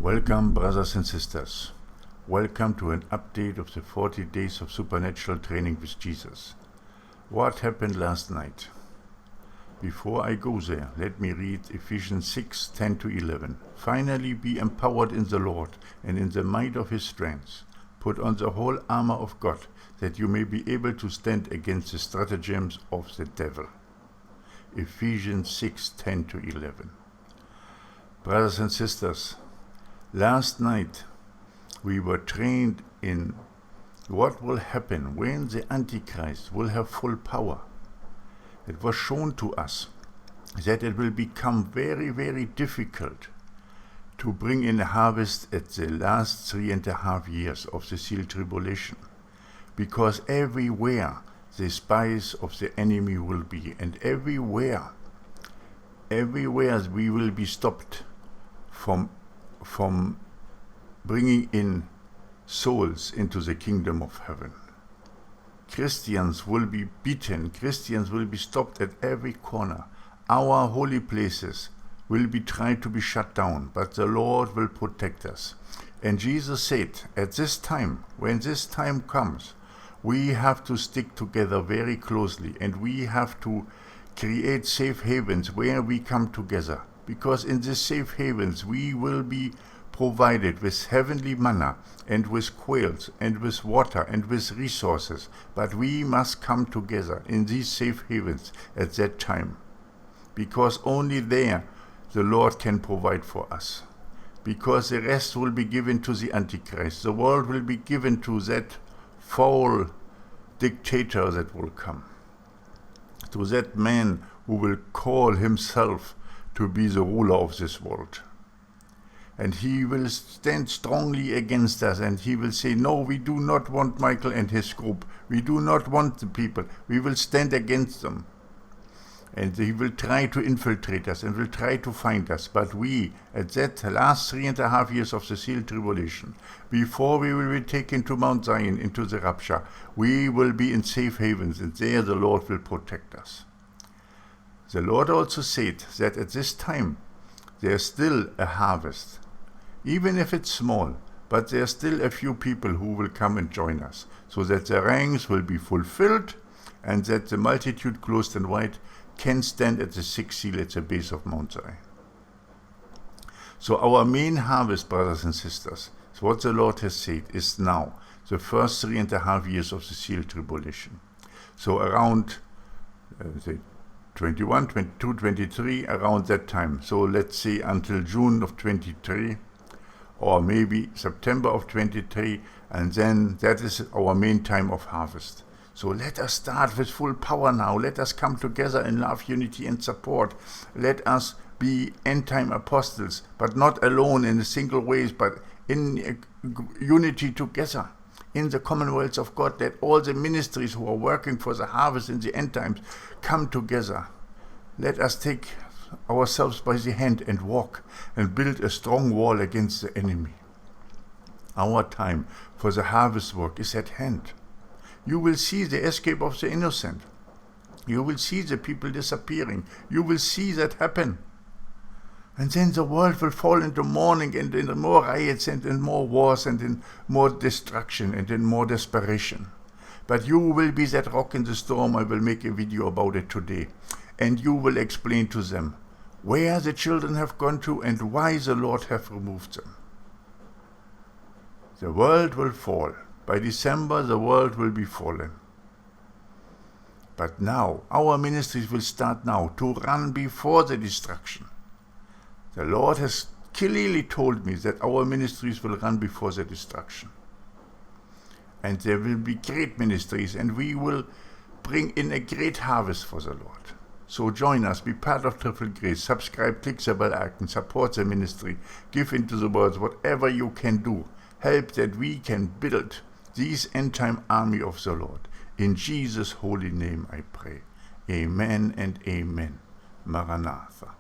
Welcome, brothers and sisters. Welcome to an update of the 40 days of supernatural training with Jesus. What happened last night? Before I go there, let me read Ephesians 6:10-11. Finally, be empowered in the Lord and in the might of his strength. Put on the whole armor of God, that you may be able to stand against the stratagems of the devil. Ephesians 6:10-11. Brothers and sisters, last night we were trained in what will happen when the Antichrist will have full power. It was shown to us that it will become very, very difficult to bring in a harvest at the last 3.5 years of the seal tribulation, because everywhere the spies of the enemy will be, and everywhere we will be stopped from bringing in souls into the kingdom of heaven. Christians will be beaten. Christians will be stopped at every corner. Our holy places will be tried to be shut down, but the Lord will protect us. And Jesus said, at this time, when this time comes, we have to stick together very closely, and we have to create safe havens where we come together, because in these safe havens we will be provided with heavenly manna and with quails and with water and with resources, but we must come together in these safe havens at that time, because only there the Lord can provide for us, because the rest will be given to the Antichrist. The world will be given to that foul dictator that will come, to that man who will call himself to be the ruler of this world. And he will stand strongly against us, and he will say, no, we do not want Michael and his group. We do not want the people. We will stand against them. And he will try to infiltrate us and will try to find us. But we, at that last 3.5 years of the seal tribulation, before we will be taken to Mount Zion into the rapture, we will be in safe havens, and there the Lord will protect us. The Lord also said that at this time there's still a harvest, even if it's small, but there's still a few people who will come and join us, so that the ranks will be fulfilled, and that the multitude clothed in white can stand at the sixth seal at the base of Mount Zion. So our main harvest, brothers and sisters, is what the Lord has said, is now, the first 3.5 years of the seal tribulation. So around, 21, 22, 23, around that time. So let's say until June of 23, or maybe September of 23, and then that is our main time of harvest. So let us start with full power now. Let us come together in love, unity, and support. Let us be end-time apostles, but not alone in a single ways, but in unity together. In the commonwealth of God, let all the ministries who are working for the harvest in the end times come together. Let us take ourselves by the hand and walk and build a strong wall against the enemy. Our time for the harvest work is at hand. You will see the escape of the innocent. You will see the people disappearing. You will see that happen. And then the world will fall into mourning and in more riots and in more wars and in more destruction and in more desperation. But you will be that rock in the storm. I will make a video about it today. And you will explain to them where the children have gone to and why the Lord have removed them. The world will fall. By December, the world will be fallen. But now, our ministries will start now to run before the destruction. The Lord has clearly told me that our ministries will run before the destruction. And there will be great ministries, and we will bring in a great harvest for the Lord. So join us, be part of Triple Grace, subscribe, click the bell icon, support the ministry, give into the words whatever you can do. Help that we can build this end-time army of the Lord. In Jesus' holy name I pray. Amen and amen. Maranatha.